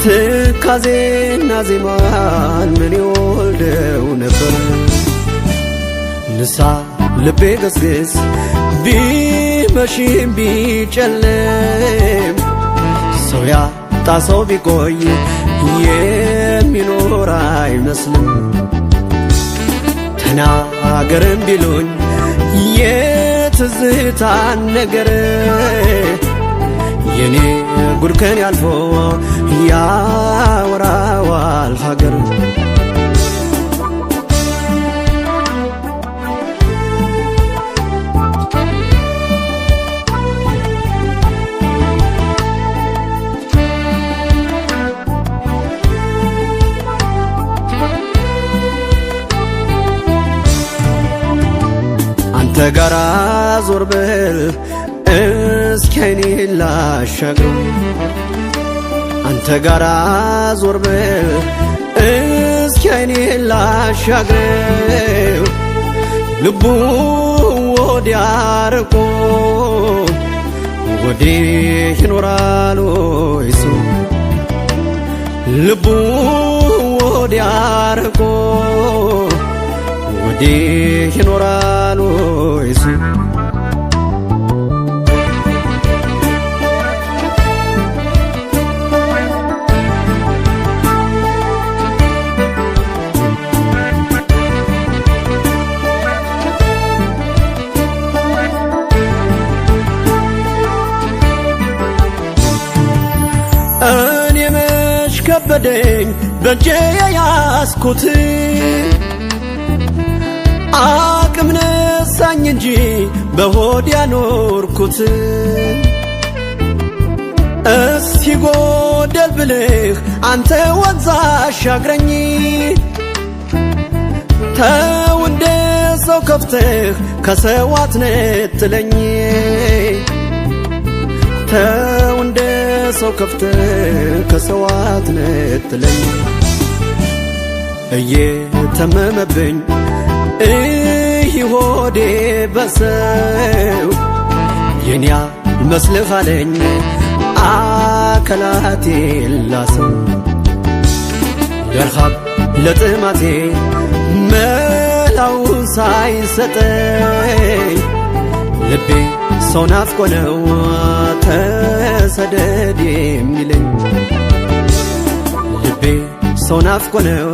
ትካዜና ዜማን ምን ይወልደው ነበር ንሳ ልቤ ገስግስ ቢመሽም ቢጨልም ሰው ያጣ ሰው ቢቆይ የሚኖር አይመስልም ተናገርም ቢሉኝ የትዝታን ነገር የኔ ጉድከን ያልፎ ያወራዋል ሀገር አንተ ጋራ ዞር በል እስኪ አይኔን ላሻግረው አንተ ጋራ ዞር በል እስኪ አይኔን ላሻግረው ልቡ ወዲያ ርቆ ወዲህ ይኖራል ወይ ሰው ልቡ ወዲያ ርቆ ወዲህ ይኖራል ወይ ሰው እኔ መች ከበደኝ በእጄ ያያዝኩት አቅም ነሳኝ እንጂ በሆድ ያኖርኩት እስቲ ጎደል ብልህ አንተ ወንዝ አሻግረኝ ተው እንደ ሰው ከፍተህ ከሰው አትነጥለኝ ተው እንደ ሰው ከፍተህ ከሰው አትነጥለኝ እየተመመብኝ ሆዴ በሰው የኔ መስልህ አለኝ አከላቴ ላሰው ለርሃብ ለጥማቴ መላው ሳይሰጠኝ ልቤ ሰው ናፍቆ ነው ተሰደድ የሚለኝ ልቤ ሰው ናፍቆ ነው